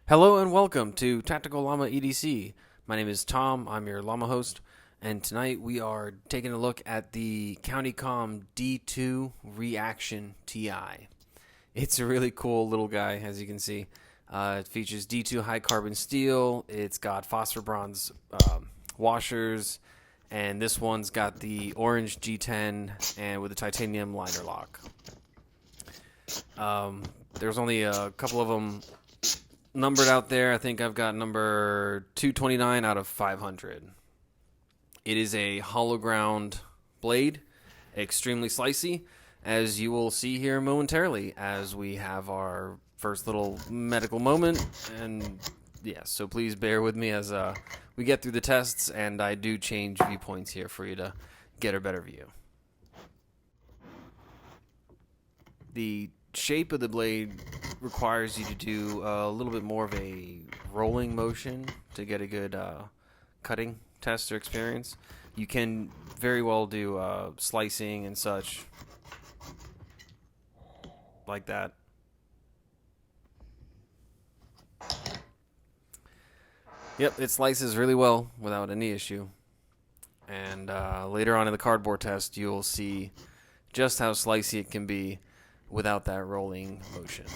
Hello and welcome to Tactical Llama EDC. My name is Tom, I'm your Llama host, and tonight we are taking a look at the Comm D2 Reaction TI. It's a really cool little guy, as you can see. It features D2 high carbon steel, it's got phosphor bronze washers, and this one's got the orange G10 and with a titanium liner lock. There's only a couple of them numbered out there. I think I've got number 229 out of 500. It is a hollow ground blade, extremely slicey, as you will see here momentarily as we have our first little medical moment. And yeah, so please bear with me as we get through the tests, and I do change viewpoints here for you to get a better view. The shape of the blade requires you to do a little bit more of a rolling motion to get a good cutting test or experience. You can very well do slicing and such like that. Yep, it slices really well without any issue. And later on in the cardboard test, you'll see just how slicey it can be without that rolling motion.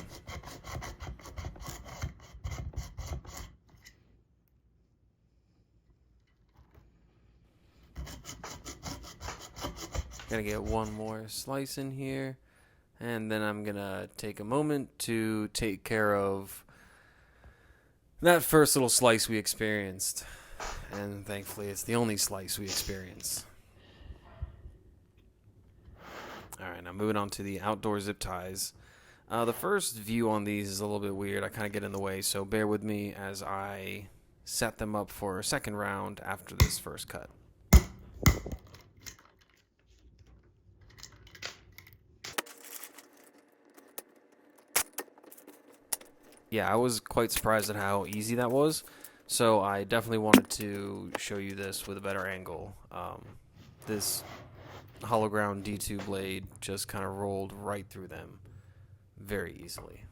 Gonna get one more slice in here, and then I'm gonna take a moment to take care of that first little slice we experienced. And thankfully it's the only slice we experienced. Alright, now moving on to the outdoor zip ties. The first view on these is a little bit weird. I kind of get in the way, so bear with me as I set them up for a second round after this first cut. Yeah, I was quite surprised at how easy that was, so I definitely wanted to show you this with a better angle. This hollow ground D2 blade just kind of rolled right through them very easily.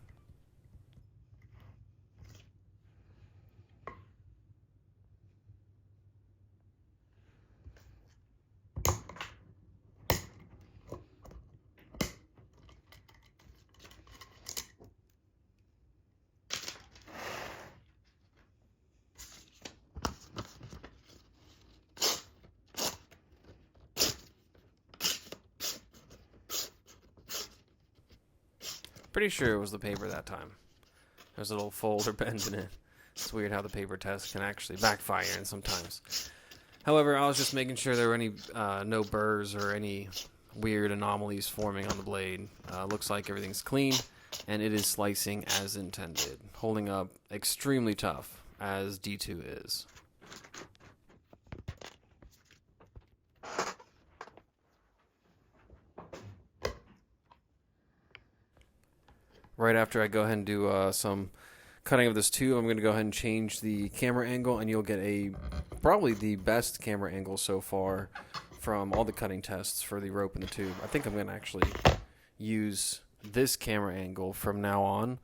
Pretty sure it was the paper that time. There's a little fold or bend in it. It's weird how the paper test can actually backfire and sometimes. However, I was just making sure there were any no burrs or any weird anomalies forming on the blade. Looks like everything's clean, and it is slicing as intended, holding up extremely tough as D2 is. Right after I go ahead and do some cutting of this tube, I'm going to go ahead and change the camera angle, and you'll get probably the best camera angle so far from all the cutting tests for the rope and the tube. I think I'm going to actually use this camera angle from now on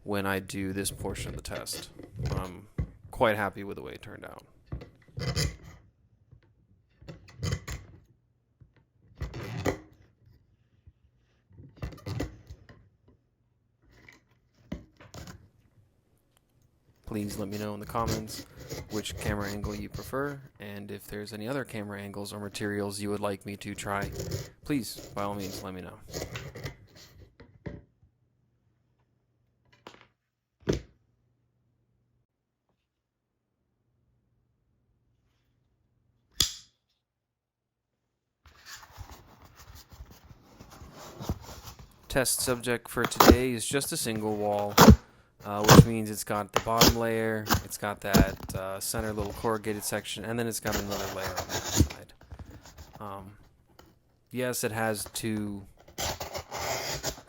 when I do this portion of the test. I'm quite happy with the way it turned out. Please let me know in the comments which camera angle you prefer, and if there's any other camera angles or materials you would like me to try, please, by all means, let me know. Test subject for today is just a single wall. Which means it's got the bottom layer, it's got that center little corrugated section, and then it's got another layer on the side. Yes, it has two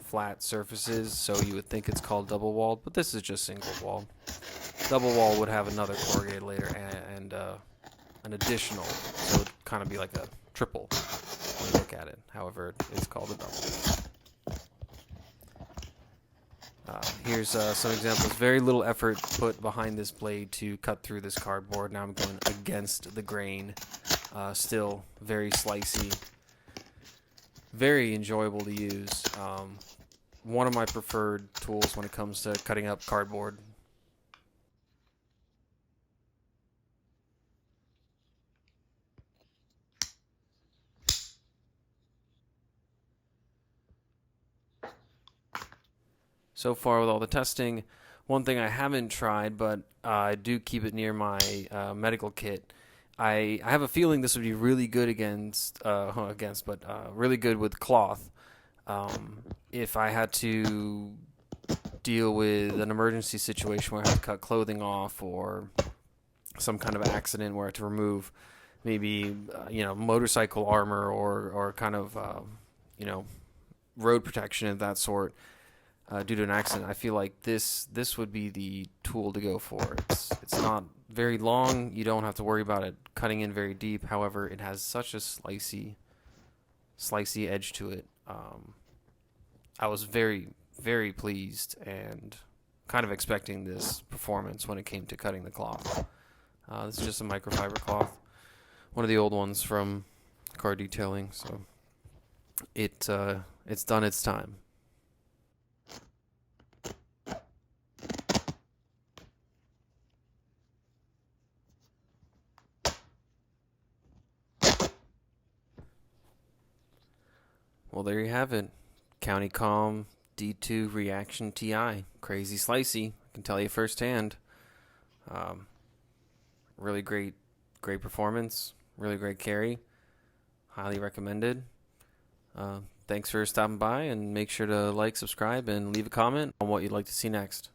flat surfaces, so you would think it's called double walled, but this is just single walled. Double wall would have another corrugated layer and an additional, so it would kind of be like a triple when you look at it. However, it's called a double. Here's some examples. Very little effort put behind this blade to cut through this cardboard. Now I'm going against the grain. Still very slicey. Very enjoyable to use. One of my preferred tools when it comes to cutting up cardboard. So far with all the testing, one thing I haven't tried, but I do keep it near my medical kit. I have a feeling this would be really good really good with cloth. If I had to deal with an emergency situation where I have to cut clothing off, or some kind of accident where I have to remove maybe motorcycle armor, or kind of road protection of that sort, due to an accident, I feel like this would be the tool to go for. It's not very long. You don't have to worry about it cutting in very deep. However, it has such a slicey edge to it. I was very, very pleased and kind of expecting this performance when it came to cutting the cloth. This is just a microfiber cloth, one of the old ones from car detailing. So it's done its time. Well, there you have it. County Comm D2 Reaction TI. Crazy slicey. I can tell you firsthand. Really great performance. Really great carry. Highly recommended. Thanks for stopping by, and make sure to like, subscribe, and leave a comment on what you'd like to see next.